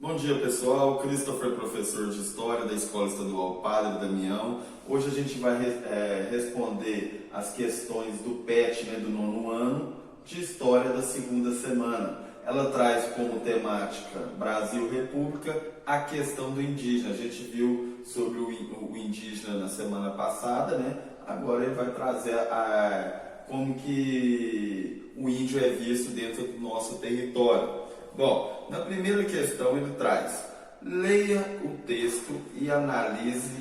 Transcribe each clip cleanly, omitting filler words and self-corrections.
Bom dia pessoal, Christopher, professor de História da Escola Estadual Padre Damião. Hoje a gente vai responder as questões do PET, do 9º ano, de História da segunda semana. Ela traz como temática Brasil República a questão do indígena. A gente viu sobre o indígena na semana passada, Agora ele vai trazer como que o índio é visto dentro do nosso território. Bom, na primeira questão ele traz: leia o texto e analise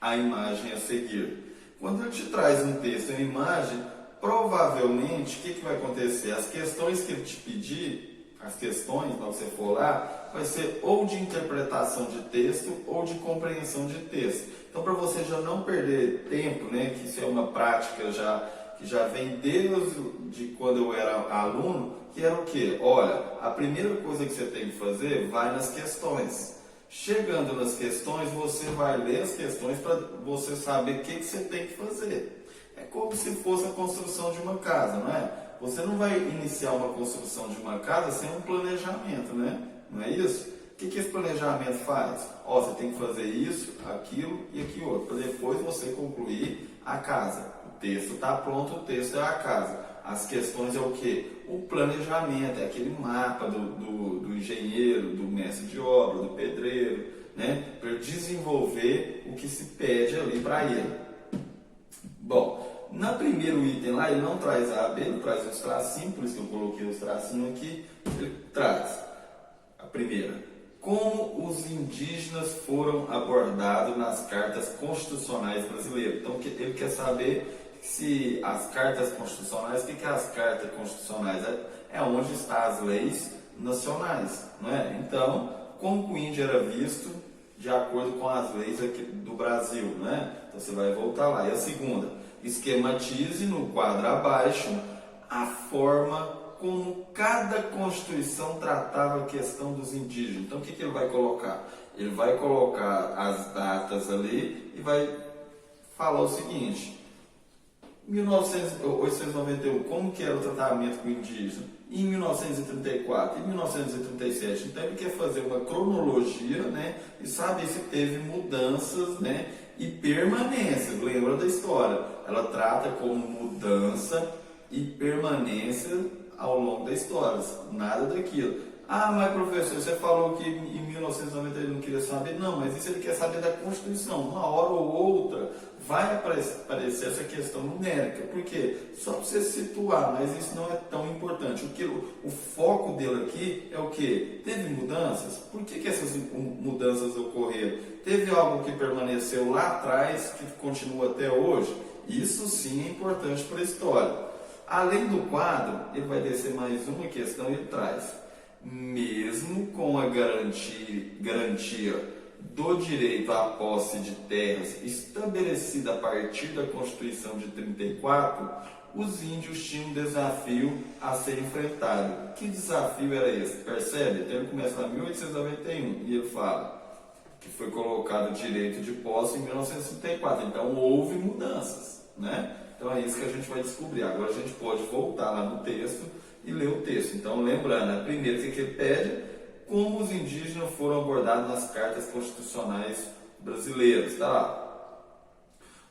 a imagem a seguir. Quando ele te traz um texto e uma imagem, provavelmente o que vai acontecer? As questões que ele te pedir, as questões, quando você for lá, vai ser ou de interpretação de texto ou de compreensão de texto. Então, para você já não perder tempo, que isso é uma prática que já vem desde quando eu era aluno, que era o quê? Olha, a primeira coisa que você tem que fazer, vai nas questões. Chegando nas questões, você vai ler as questões para você saber o que você tem que fazer. É como se fosse a construção de uma casa, não é? Você não vai iniciar uma construção de uma casa sem um planejamento, não é isso? O que esse planejamento faz? Você tem que fazer isso, aquilo e aquilo outro, para depois você concluir a casa. O texto está pronto, o texto é a casa. As questões é o quê? O planejamento, é aquele mapa do engenheiro, do mestre de obra, do pedreiro, para desenvolver o que se pede ali para ele. Bom, no primeiro item lá, ele não traz A, B, ele traz os tracinhos, por isso que eu coloquei os tracinhos aqui. Ele traz a primeira: como os indígenas foram abordados nas cartas constitucionais brasileiras. Então, ele quer saber se as cartas constitucionais, o que é as cartas constitucionais? É onde estão as leis nacionais, não é? Então, como o índio era visto de acordo com as leis aqui do Brasil, não é? Então, você vai voltar lá. E a segunda: esquematize no quadro abaixo a forma como cada Constituição tratava a questão dos indígenas. Então, o que ele vai colocar? Ele vai colocar as datas ali e vai falar o seguinte: 1891, como que era o tratamento com o indígena? Em 1934, em 1937. Então, ele quer fazer uma cronologia, e saber se teve mudanças, e permanência. Lembra da história? Ela trata como mudança e permanência ao longo da história, nada daquilo. Mas professor, você falou que em 1990 ele não queria saber. Não, mas isso ele quer saber da Constituição. Uma hora ou outra vai aparecer essa questão numérica. Por quê? Só para você situar, mas isso não é tão importante. O foco dele aqui é o quê? Teve mudanças? Por que essas mudanças ocorreram? Teve algo que permaneceu lá atrás, que continua até hoje? Isso sim é importante para a história. Além do quadro, ele vai descer mais uma questão e ele traz: mesmo com a garantia do direito à posse de terras estabelecida a partir da Constituição de 34, os índios tinham um desafio a ser enfrentado. Que desafio era esse? Percebe? Então ele começa lá em 1891 e ele fala que foi colocado o direito de posse em 1934. Então houve mudanças, Então é isso que a gente vai descobrir. Agora a gente pode voltar lá no texto e ler o texto. Então, lembrando, a primeira que ele pede: como os indígenas foram abordados nas cartas constitucionais brasileiras. Está lá: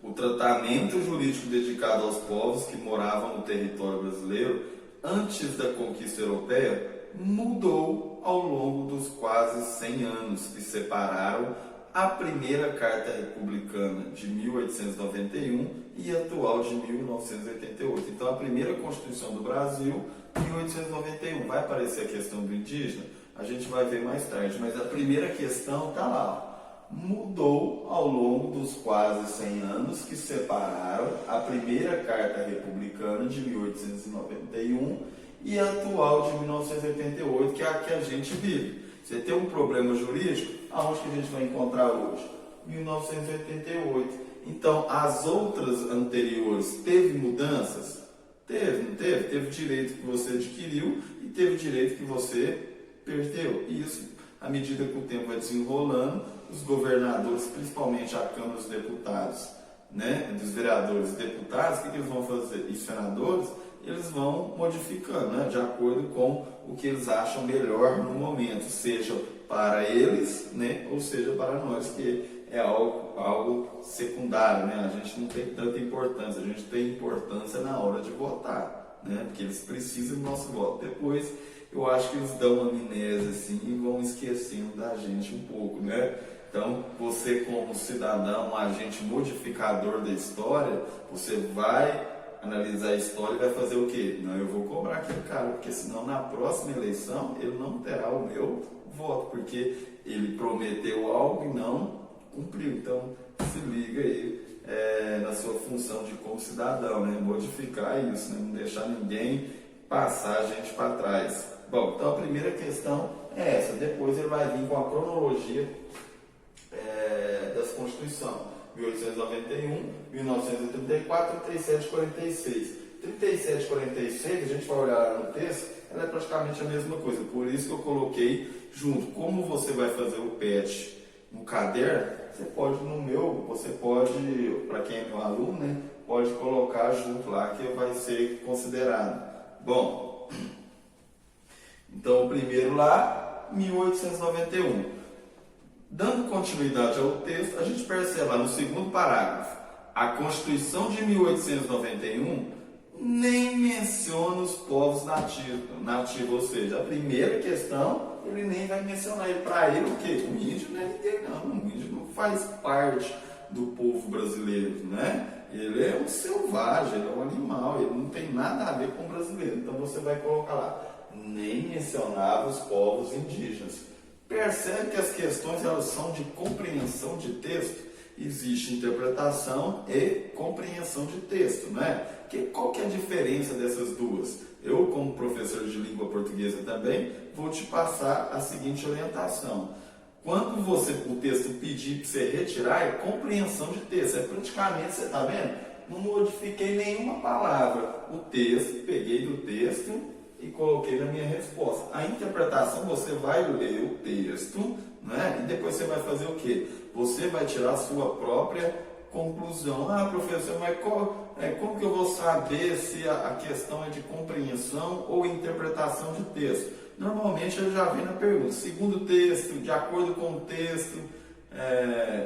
o tratamento jurídico dedicado aos povos que moravam no território brasileiro antes da conquista europeia mudou ao longo dos quase 100 anos que separaram a primeira Carta Republicana de 1891 e a atual de 1988. Então, a primeira Constituição do Brasil, 1891. Vai aparecer a questão do indígena? A gente vai ver mais tarde, mas a primeira questão está lá: mudou ao longo dos quase 100 anos que separaram a primeira Carta Republicana de 1891 e a atual de 1988, que é a que a gente vive. Você tem um problema jurídico, aonde que a gente vai encontrar hoje? 1988. Então, as outras anteriores, teve mudanças? Teve, não teve? Teve direito que você adquiriu e teve direito que você perdeu. E isso, à medida que o tempo vai desenrolando, os governadores, principalmente a Câmara dos Deputados, dos vereadores e deputados, o que eles vão fazer? E senadores, eles vão modificando, né, de acordo com o que eles acham melhor no momento, seja para eles, né, ou seja para nós, que é algo secundário, né? A gente não tem tanta importância, a gente tem importância na hora de votar, né? Porque eles precisam do nosso voto. Depois, eu acho que eles dão uma amnésia assim e vão esquecendo da gente um pouco, né? Então, você como cidadão, um agente modificador da história, você vai analisar a história e vai fazer o quê? Não, eu vou cobrar aquele cara, porque senão na próxima eleição ele não terá o meu voto, porque ele prometeu algo e não cumpriu. Então, se liga aí na sua função de como cidadão, né? Modificar isso, né? Não deixar ninguém passar a gente para trás. Bom, então a primeira questão é essa. Depois ele vai vir com a cronologia dessa Constituição. 1891, 1934, 37 e 46. 37 e 46, a gente vai olhar lá no texto, ela é praticamente a mesma coisa. Por isso que eu coloquei junto. Como você vai fazer o PET no caderno, você pode, para quem é meu aluno, né, pode colocar junto lá que vai ser considerado. Bom, então o primeiro lá, 1891. Dando continuidade ao texto, a gente percebe lá no segundo parágrafo, a Constituição de 1891 nem menciona os povos nativos, ou seja, a primeira questão, ele nem vai mencionar. Para ele, o quê? O índio não é ninguém, não. O índio não faz parte do povo brasileiro, né? Ele é um selvagem, ele é um animal, ele não tem nada a ver com o brasileiro. Então você vai colocar lá, nem mencionava os povos indígenas. Percebe que as questões elas são de compreensão de texto. Existe interpretação e compreensão de texto, né? Qual que é a diferença dessas duas? Eu, como professor de língua portuguesa também, vou te passar a seguinte orientação. Quando o texto pedir para você retirar, é compreensão de texto. É praticamente, você está vendo? Não modifiquei nenhuma palavra. O texto, peguei do texto e coloquei na minha resposta. A interpretação, você vai ler o texto, né? E depois você vai fazer o quê? Você vai tirar a sua própria conclusão. Ah, professor, mas como que eu vou saber se a questão é de compreensão ou interpretação de texto? Normalmente ele já vem na pergunta, segundo o texto, de acordo com o texto.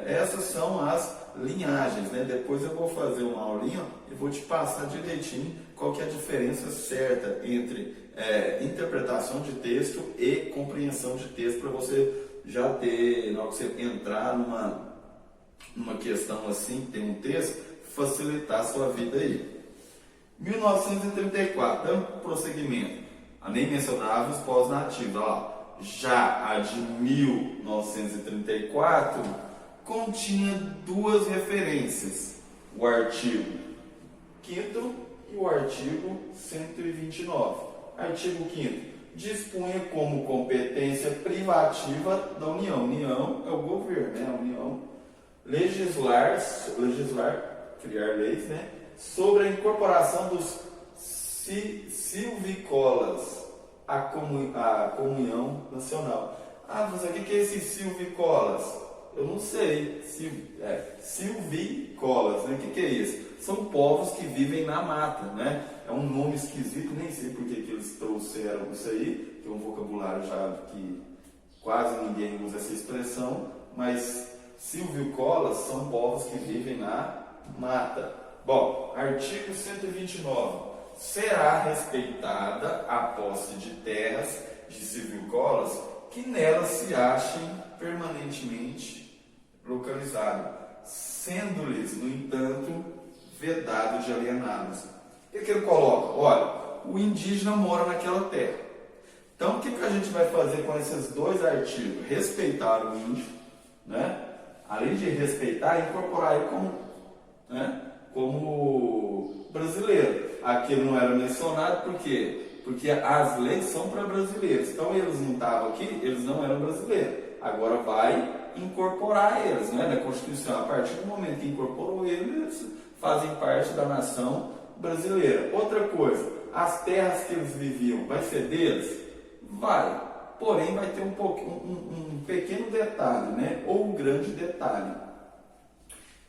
Essas são as linhagens, né? Depois eu vou fazer uma aulinha e vou te passar direitinho qual que é a diferença certa entre interpretação de texto e compreensão de texto, para você já ter, na hora que você entrar numa questão assim, tem um texto, facilitar a sua vida aí. 1934, dando prosseguimento, nem mencionava os povos nativos. Já a de 1934 continha duas referências, o artigo 5º e o artigo 129. Artigo 5º dispunha como competência privativa da União. União é o governo, né? A União legislar, criar leis, né? Sobre a incorporação dos silvícolas à comunhão nacional. Ah, mas o que é esses silvícolas? Eu não sei. Silvícolas, né? O que é isso? São povos que vivem na mata, né? É um nome esquisito, nem sei por que eles trouxeram isso aí, tem um vocabulário já que quase ninguém usa essa expressão, mas silvícolas são povos que vivem na mata. Bom, artigo 129. Será respeitada a posse de terras de silvícolas que nelas se achem permanentemente localizadas, sendo-lhes, no entanto, vedado de aliená-los. O que ele coloca? Olha, o indígena mora naquela terra. Então, o que a gente vai fazer com esses dois artigos? Respeitar o índio, né? Além de respeitar, incorporar ele como brasileiro. Aqui não era mencionado, por quê? Porque as leis são para brasileiros. Então, eles não estavam aqui, eles não eram brasileiros. Agora vai incorporar eles, né, na Constituição. A partir do momento que incorporou eles fazem parte da nação brasileira. Outra coisa, as terras que eles viviam, vai ser deles? Vai. Porém, vai ter um pequeno detalhe, né? Ou um grande detalhe.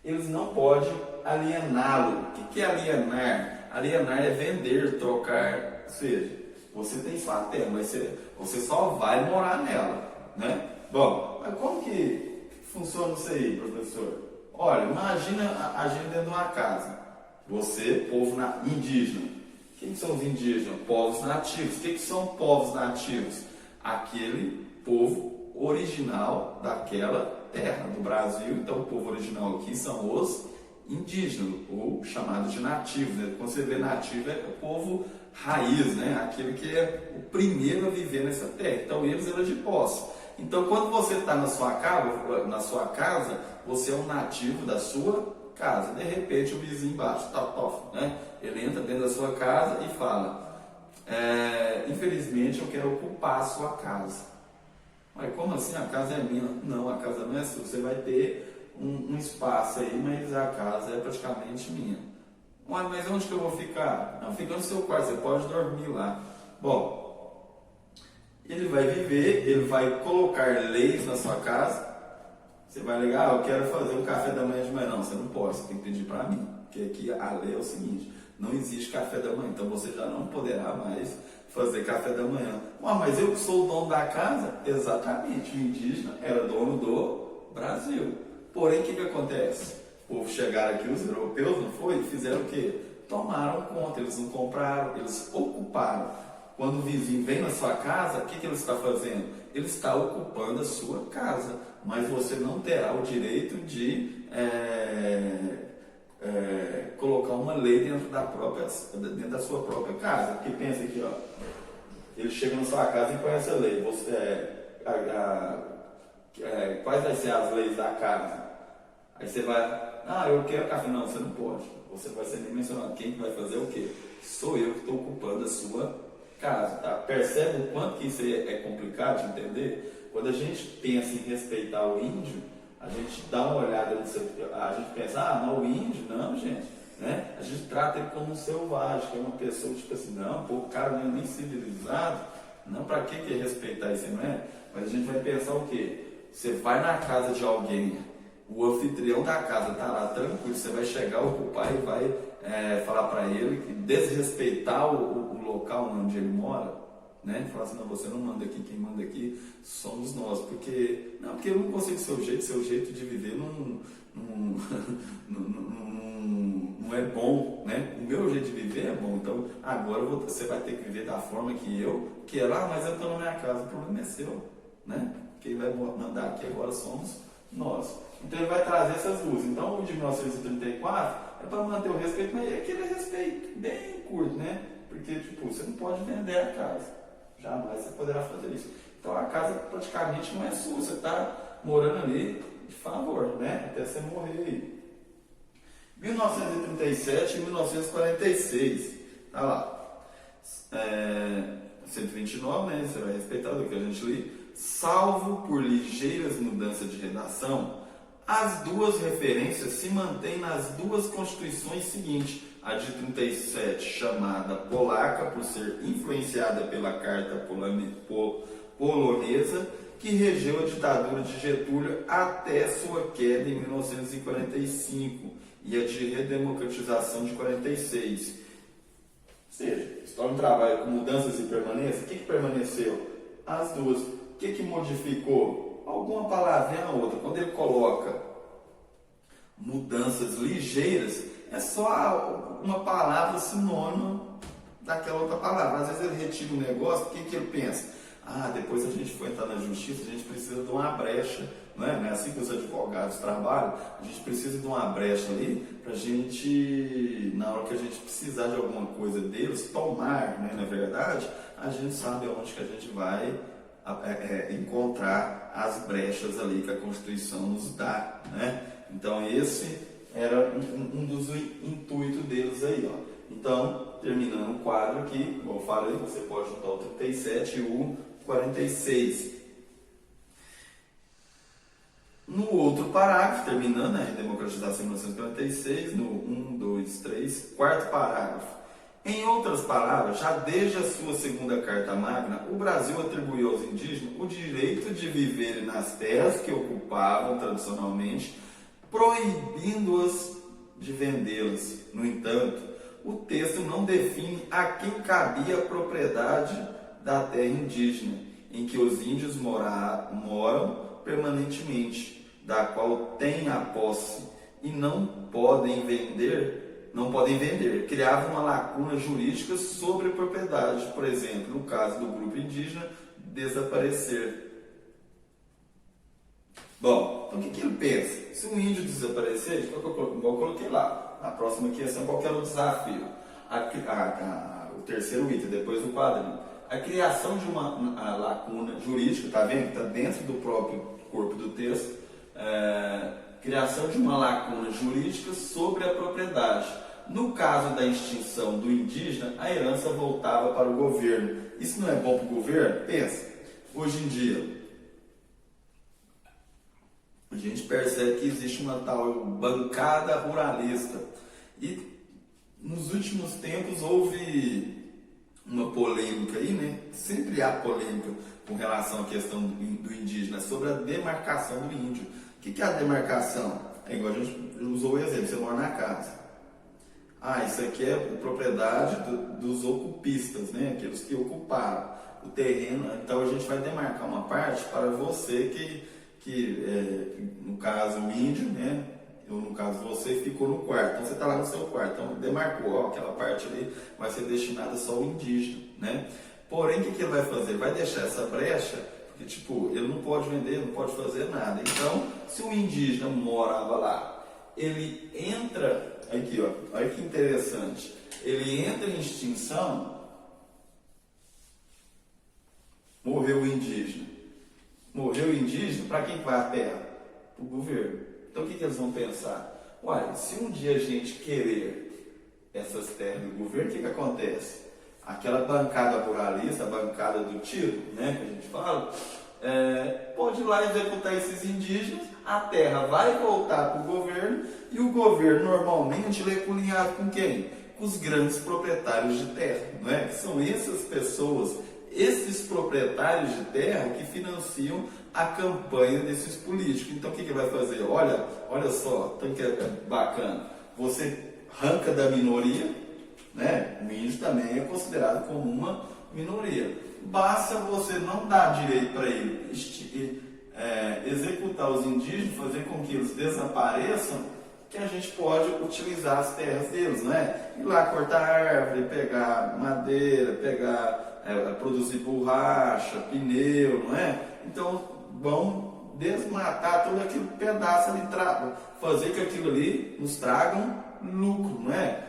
Eles não podem aliená-lo. O que é alienar? Alienar é vender, trocar, ou seja, você tem sua terra, mas você só vai morar nela, né? Bom, mas como que funciona isso aí, professor? Olha, imagina a gente dentro de uma casa. Você, povo indígena. Quem são os indígenas? Povos nativos. O que são povos nativos? Aquele povo original daquela terra do Brasil. Então, o povo original aqui são os indígenas, ou chamados de nativos, né? Quando você vê nativo, é o povo raiz, né? Aquele que é o primeiro a viver nessa terra. Então, eles eram de posse. Então, quando você está na sua casa, você é um nativo da sua casa. De repente, o vizinho embaixo, né? Ele entra dentro da sua casa e fala: infelizmente, eu quero ocupar a sua casa. Mas como assim? A casa é minha? Não, a casa não é sua. Você vai ter um espaço aí, mas a casa é praticamente minha. Mas onde que eu vou ficar? Não, fica no seu quarto, você pode dormir lá. Bom, ele vai viver, ele vai colocar leis na sua casa. Você vai ligar: eu quero fazer um café da manhã de manhã. Não, você não pode, você tem que pedir para mim. Porque aqui a lei é o seguinte: não existe café da manhã, então você já não poderá mais fazer café da manhã. Mas eu que sou o dono da casa? Exatamente, o indígena era dono do Brasil. Porém, o que acontece? O povo chegaram aqui, os europeus, não foi? Fizeram o quê? Tomaram conta, eles não compraram, eles ocuparam. Quando o vizinho vem na sua casa, o que ele está fazendo? Ele está ocupando a sua casa, mas você não terá o direito de colocar uma lei dentro da sua própria casa. Porque pensa aqui, ó, ele chega na sua casa e põe essa lei. Quais vai ser as leis da casa? Aí você vai: eu quero café. Não, você não pode. Você vai ser nem mencionado. Quem vai fazer o quê? Sou eu que estou ocupando a sua casa, tá? Percebe o quanto que isso é complicado de entender? Quando a gente pensa em respeitar o índio, a gente dá uma olhada no seu, a gente pensa: não, o índio, não, gente, né? A gente trata ele como um selvagem, que é uma pessoa tipo assim, não, pô, o cara não é nem civilizado, não, para que respeitar isso, não é? Mas a gente vai pensar o quê? Você vai na casa de alguém, o anfitrião da casa tá lá tranquilo, você vai chegar, ocupar e vai falar para ele, desrespeitar o local onde ele mora, né? Falar assim: não, você não manda aqui, quem manda aqui somos nós, porque eu não consigo seu jeito de viver não é bom, né? O meu jeito de viver é bom, então agora você vai ter que viver da forma que eu quero. Mas eu estou na minha casa, o problema é seu, né? Quem vai mandar aqui agora somos nós. Então ele vai trazer essas duas. Então o de 1934 é para manter o respeito, mas é aquele respeito bem curto, né? Porque você não pode vender a casa, jamais você poderá fazer isso. Então a casa praticamente não é sua, você está morando ali de favor, né? Até você morrer aí. 1937 e 1946, tá lá. 129, né? Você vai respeitar do que a gente lê. Salvo por ligeiras mudanças de redação, as duas referências se mantêm nas duas constituições seguintes. A de 37, chamada polaca, por ser influenciada pela Carta Polonesa, que regeu a ditadura de Getúlio até sua queda em 1945, e a de redemocratização de 46. Ou seja, história do trabalho com mudanças e permanência. O que permaneceu? As duas. O que modificou? Alguma palavrinha ou outra. Quando ele coloca mudanças ligeiras, é só uma palavra sinônimo daquela outra palavra. Às vezes ele retira um negócio, o que ele pensa? Depois a gente for entrar na justiça, a gente precisa de uma brecha, não é assim que os advogados trabalham, a gente precisa de uma brecha ali, para a gente, na hora que a gente precisar de alguma coisa deles, tomar, né, na verdade, a gente sabe aonde que a gente vai encontrar as brechas ali que a Constituição nos dá, né? Então esse era um dos intuitos deles aí, ó. Então, terminando o quadro aqui, como eu falei, você pode juntar o 37 e o 46. No outro parágrafo, terminando a redemocratização em 1946, no 1, 2, 3, quarto parágrafo. Em outras palavras, já desde a sua segunda Carta Magna, o Brasil atribuiu aos indígenas o direito de viverem nas terras que ocupavam tradicionalmente, proibindo-as de vendê-las. No entanto, o texto não define a quem cabia a propriedade da terra indígena, em que os índios moram permanentemente, da qual têm a posse e não podem vender. Criava uma lacuna jurídica sobre a propriedade, por exemplo, no caso do grupo indígena desaparecer. O que ele pensa? Se um índio desaparecer, igual eu coloquei lá, na próxima questão, qual que era o desafio? O terceiro item, depois do quadrinho. A criação de uma lacuna jurídica, está vendo? Está dentro do próprio corpo do texto. Criação de uma lacuna jurídica sobre a propriedade. No caso da extinção do indígena, a herança voltava para o governo. Isso não é bom para o governo? Pensa, hoje em dia, a gente percebe que existe uma tal bancada ruralista. E nos últimos tempos houve uma polêmica aí, né? Sempre há polêmica com relação à questão do indígena, sobre a demarcação do índio. O que é a demarcação? É igual a gente usou o exemplo, você mora na casa. Isso aqui é propriedade dos ocupistas, né? Aqueles que ocuparam o terreno. Então a gente vai demarcar uma parte para você no caso o índio, né? Ou no caso você ficou no quarto. Então você está lá no seu quarto. Então demarcou, aquela parte ali vai ser destinada só ao indígena, né? Porém, o que ele vai fazer? Vai deixar essa brecha, porque ele não pode vender, não pode fazer nada. Então, se o indígena morava lá, ele entra, aqui ó, olha que interessante, ele entra em extinção, morreu o indígena. Morreu o indígena, para quem vai a terra? Para o governo. Então o que eles vão pensar? Se um dia a gente querer essas terras do governo, o que acontece? Aquela bancada ruralista, a bancada do tiro, né, que a gente fala, pode ir lá executar esses indígenas, a terra vai voltar para o governo, e o governo normalmente ele é colinhado com quem? Com os grandes proprietários de terra, não é? São essas pessoas, esses proprietários de terra que financiam a campanha desses políticos. Então o que ele vai fazer? Olha só, tanto que é bacana, você arranca da minoria, né? O índio também é considerado como uma minoria. Basta você não dar direito para ele executar os indígenas, fazer com que eles desapareçam, que a gente pode utilizar as terras deles, não é? Ir lá cortar árvore, pegar madeira, produzir borracha, pneu, não é? Então vão desmatar todo aquele pedaço ali, fazer que aquilo ali nos tragam lucro, não é?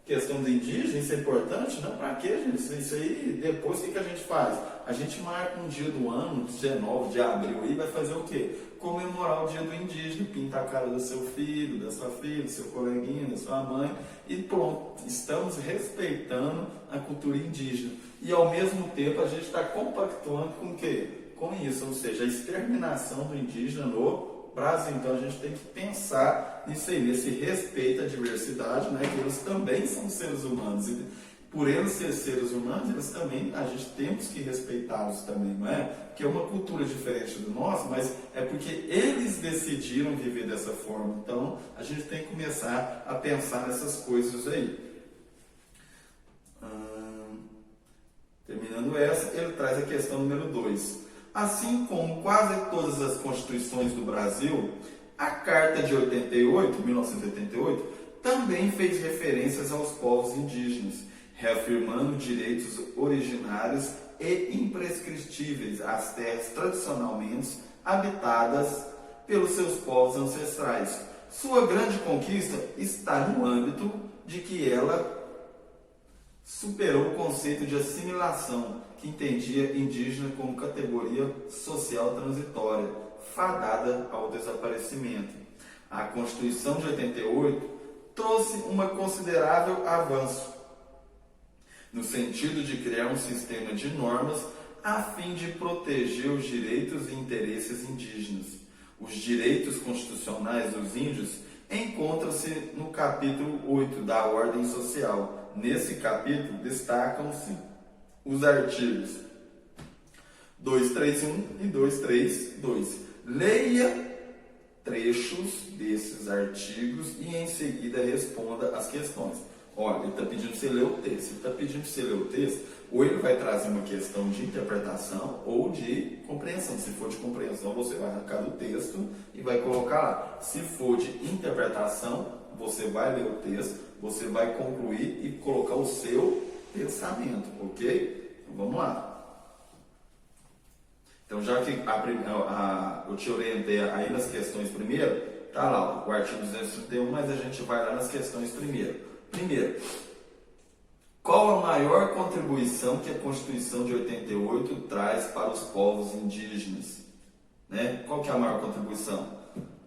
Questão do indígena, isso é importante? Não, para quê, gente? Isso aí, depois o que a gente faz? A gente marca um dia do ano, 19 de abril, e vai fazer o quê? Comemorar o dia do indígena, pintar a cara do seu filho, da sua filha, do seu coleguinha, da sua mãe, e pronto, estamos respeitando a cultura indígena. E ao mesmo tempo a gente está compactuando com o quê? Com isso, ou seja, a exterminação do indígena no Brasil. Então a gente tem que pensar nisso aí, nesse respeito à diversidade, né? Que eles também são seres humanos. E por eles serem seres humanos, eles também, a gente temos que respeitá-los também, não é? Que é uma cultura diferente do nosso, mas é porque eles decidiram viver dessa forma. Então a gente tem que começar a pensar nessas coisas aí. Terminando essa, ele traz a questão número 2. Assim como quase todas as constituições do Brasil, a Carta de 1988, também fez referências aos povos indígenas, reafirmando direitos originários e imprescritíveis às terras tradicionalmente habitadas pelos seus povos ancestrais. Sua grande conquista está no âmbito de que ela superou o conceito de assimilação, que entendia indígena como categoria social transitória, fadada ao desaparecimento. A Constituição de 88 trouxe um considerável avanço, no sentido de criar um sistema de normas a fim de proteger os direitos e interesses indígenas. Os direitos constitucionais dos índios encontram-se no capítulo 8 da Ordem Social. Nesse capítulo destacam-se os artigos 231 e 232. Leia trechos desses artigos e em seguida responda as questões. Olha, ele está pedindo para você ler o texto. Ele está pedindo para você ler o texto, ou ele vai trazer uma questão de interpretação ou de compreensão. Se for de compreensão, você vai arrancar do texto e vai colocar lá. Se for de interpretação, você vai ler o texto, você vai concluir e colocar o seu pensamento, ok? Então, vamos lá. Então, já que eu te orientei aí nas questões primeiro, tá lá o artigo 231, mas a gente vai lá nas questões primeiro. Primeiro, qual a maior contribuição que a Constituição de 88 traz para os povos indígenas? Né? Qual que é a maior contribuição?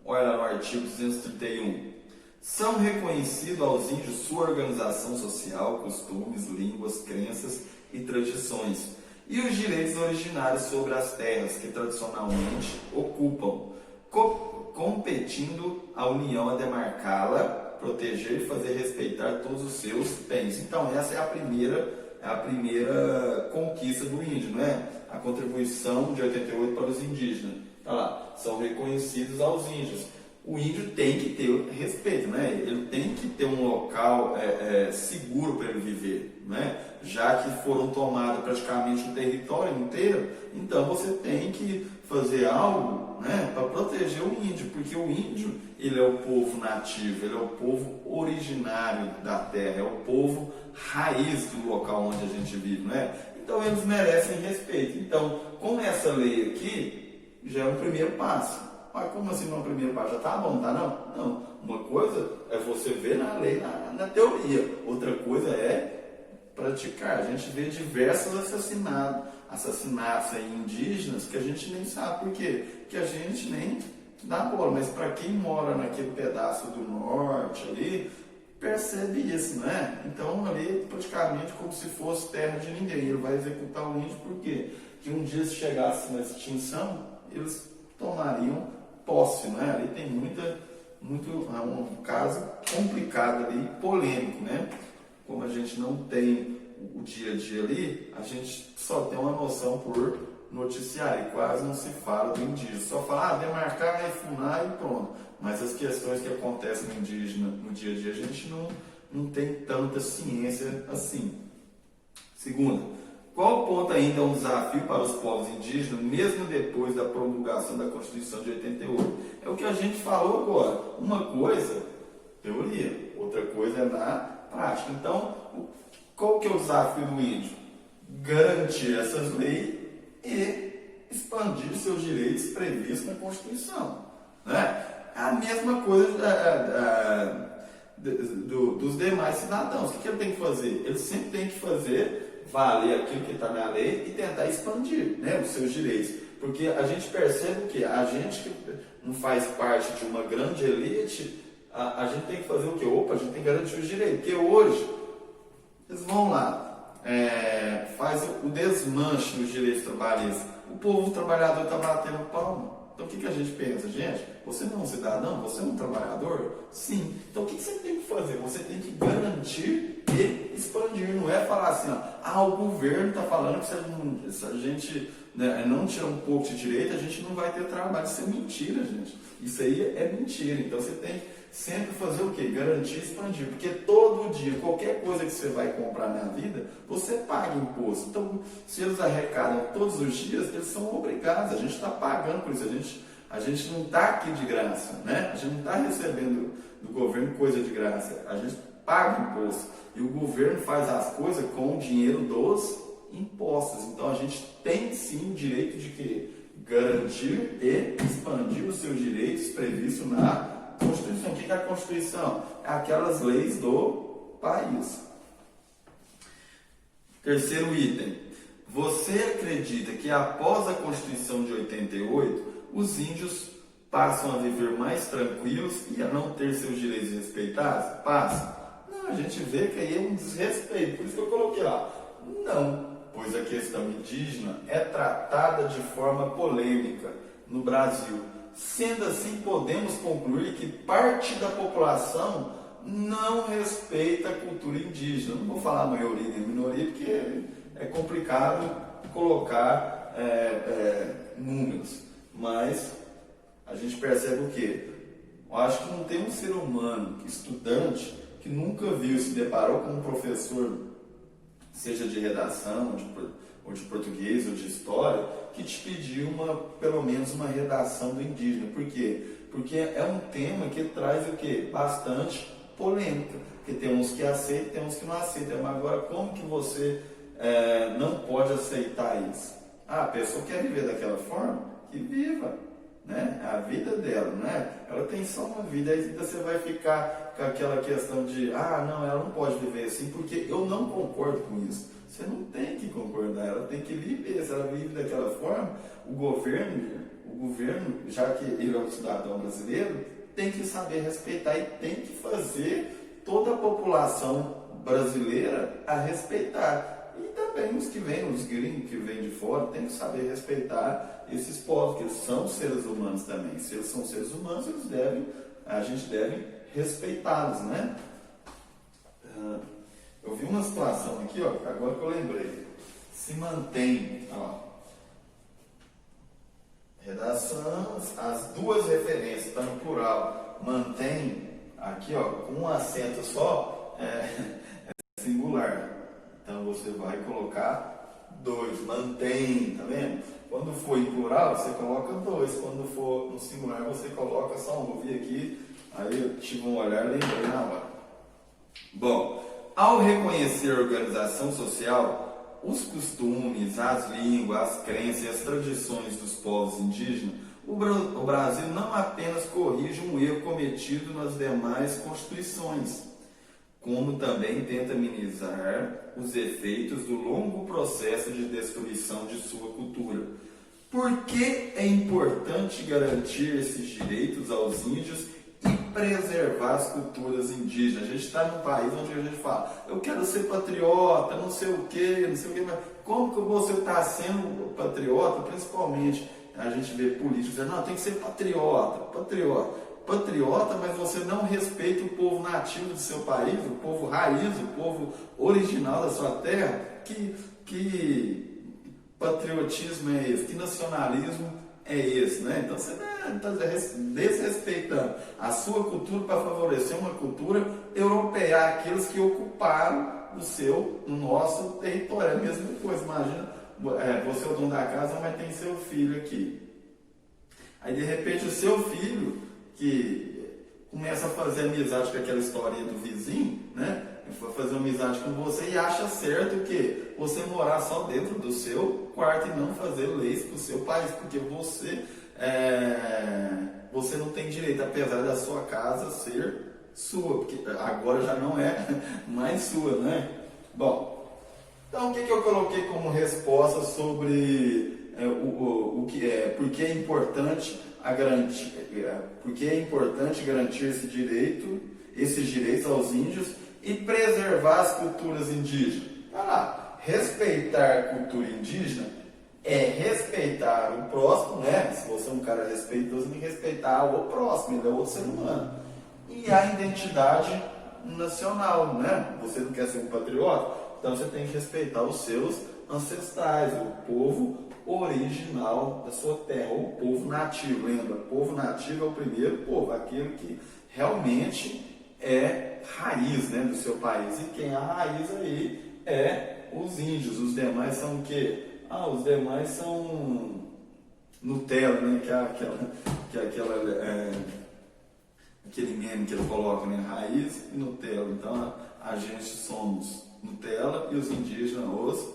Olha lá no artigo 231. São reconhecidos aos índios sua organização social, costumes, línguas, crenças e tradições, e os direitos originários sobre as terras que tradicionalmente ocupam, competindo a União a demarcá-la, proteger e fazer respeitar todos os seus bens. Então, essa é a primeira conquista do índio, não é? A contribuição de 88 para os indígenas. Tá lá, são reconhecidos aos índios. O índio tem que ter respeito, né? Ele tem que ter um local seguro para ele viver, né? Já que foram tomados praticamente o território inteiro, então você tem que fazer algo, né, para proteger o índio, porque o índio, ele é o povo nativo, ele é o povo originário da terra, é o povo raiz do local onde a gente vive, né? Então eles merecem respeito. Então, com essa lei aqui, já é um primeiro passo. Mas como assim não é o primeiro passo? Já tá bom, tá não? Não. Uma coisa é você ver na lei, na teoria. Outra coisa é praticar. A gente vê diversos assassinatos aí indígenas que a gente nem sabe por quê. Que a gente nem dá bola. Mas para quem mora naquele pedaço do norte ali, percebe isso, né? Então ali praticamente como se fosse terra de ninguém. Ele vai executar o índio por quê? Que um dia se chegasse na extinção, eles tomariam posse, né? Ali tem um caso complicado ali, polêmico, né? Como a gente não tem o dia a dia ali, a gente só tem uma noção por noticiário, e quase não se fala do indígena. Só fala, demarcar, refunar e pronto. Mas as questões que acontecem no indígena no dia a dia, a gente não tem tanta ciência assim. Segunda, qual ponto ainda é um desafio para os povos indígenas, mesmo depois da promulgação da Constituição de 88? É o que a gente falou agora. Uma coisa, teoria, outra coisa é na prática. Então, qual que é o desafio do índio? Garantir essas leis e expandir seus direitos previstos na Constituição. Né? A mesma coisa dos demais cidadãos. O que ele tem que fazer? Ele sempre tem que fazer valer aquilo que está na lei e tentar expandir, né, os seus direitos. Porque a gente percebe que a gente que não faz parte de uma grande elite, a gente tem que fazer o quê? A gente tem que garantir os direitos. Porque hoje, eles vão lá, faz o desmanche nos direitos trabalhistas. O povo trabalhador está batendo palma. Então o que a gente pensa? Gente, você não é um cidadão? Você é um trabalhador? Sim. Então o que você tem que fazer? Você tem que garantir e expandir. Não é falar assim, o governo está falando que se a gente não tirar um pouco de direito, a gente não vai ter trabalho. Isso é mentira, gente. Isso aí é mentira. Então você tem que sempre fazer o quê? Garantir e expandir. Porque todo dia, qualquer coisa que você vai comprar na vida, você paga imposto. Então, se eles arrecadam todos os dias, eles são obrigados. A gente está pagando por isso. A gente não está aqui de graça, né? A gente não está recebendo do governo coisa de graça. A gente paga imposto. E o governo faz as coisas com o dinheiro dos impostos. Então, a gente tem sim o direito de quê? Garantir e expandir os seus direitos previstos na Constituição. O que é a Constituição? É aquelas leis do país. Terceiro item. Você acredita que após a Constituição de 88, os índios passam a viver mais tranquilos e a não ter seus direitos respeitados? Passam? Não, a gente vê que aí é um desrespeito. Por isso que eu coloquei lá. Não, pois a questão indígena é tratada de forma polêmica no Brasil. Sendo assim, podemos concluir que parte da população não respeita a cultura indígena. Não vou falar maioria nem minoria, porque é complicado colocar números. Mas a gente percebe o quê? Eu acho que não tem um ser humano, estudante, que nunca viu, se deparou com um professor, seja de redação, ou de português, ou de história, que te pediu pelo menos uma redação do indígena. Por quê? Porque é um tema que traz o quê? Bastante polêmica. Porque tem uns que aceitam, tem uns que não aceitam. Mas agora, como que você não pode aceitar isso? A pessoa quer viver daquela forma? Que viva, né? A vida dela, né? Ela tem só uma vida. Aí você vai ficar com aquela questão de, não, ela não pode viver assim, porque eu não concordo com isso. Você não tem que concordar, ela tem que viver. Se ela vive daquela forma, o governo, já que ele é um cidadão brasileiro, tem que saber respeitar e tem que fazer toda a população brasileira a respeitar. E também os que vêm, os gringos que vêm de fora, tem que saber respeitar esses povos, que eles são seres humanos também. Se eles são seres humanos, a gente deve respeitá-los, né? Eu vi uma situação aqui, ó, agora que eu lembrei. Se mantém, ó, redação, as duas referências, está no plural, mantém, aqui, ó, com um acento só, é singular. Então você vai colocar dois, mantém, tá vendo? Quando for em plural, você coloca dois, quando for no singular, você coloca só um. Eu vi aqui, aí eu tive um olhar e lembrei na hora. Bom, ao reconhecer a organização social, os costumes, as línguas, as crenças e as tradições dos povos indígenas, o Brasil não apenas corrige um erro cometido nas demais constituições, como também tenta minimizar os efeitos do longo processo de destruição de sua cultura. Por que é importante garantir esses direitos aos índios e preservar as culturas indígenas? A gente está num país onde a gente fala, eu quero ser patriota, não sei o que, mas como que você está sendo patriota? Principalmente a gente vê políticos dizendo, não, tem que ser patriota, mas você não respeita o povo nativo do seu país, o povo raiz, o povo original da sua terra. Que patriotismo é esse? Que nacionalismo é esse, né? Então você está desrespeitando a sua cultura para favorecer uma cultura europeia, aqueles que ocuparam o nosso território. É a mesma coisa, imagina, você é o dono da casa, mas tem seu filho aqui. Aí de repente o seu filho, que começa a fazer amizade com aquela historinha do vizinho, né? Vai fazer amizade com você e acha certo o quê? Você morar só dentro do seu quarto e não fazer leis para o seu país, porque você não tem direito, apesar da sua casa ser sua, porque agora já não é mais sua, né? Bom, então o que eu coloquei como resposta sobre por que é importante garantir esses direitos aos índios e preservar as culturas indígenas? Respeitar a cultura indígena é respeitar o próximo, né? Se você é um cara respeitoso, tem que respeitar o próximo, ele é outro ser humano. E a identidade nacional, né? Você não quer ser um patriota? Então você tem que respeitar os seus ancestrais, o povo original da sua terra, ou o povo nativo. Lembra? O povo nativo é o primeiro povo, aquele que realmente é raiz, né, do seu país. E quem é a raiz aí é os índios. Os demais são o quê? Os demais são Nutella, né? Aquele meme que ele coloca, né? Raiz e Nutella. Então a gente somos Nutella e os indígenas os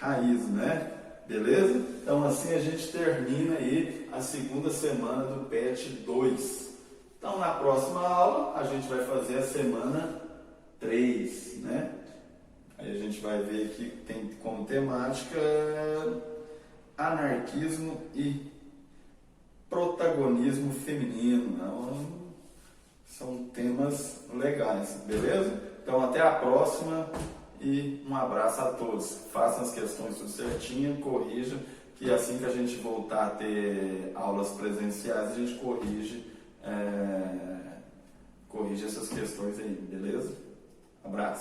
raiz, né? Beleza? Então assim a gente termina aí a segunda semana do PET 2. Então na próxima aula a gente vai fazer a semana 3, né? Aí a gente vai ver aqui que tem como temática anarquismo e protagonismo feminino. Então, são temas legais, beleza? Então até a próxima e um abraço a todos. Façam as questões tudo certinho, corrijam, que assim que a gente voltar a ter aulas presenciais, a gente corrige essas questões aí, beleza? Abraço.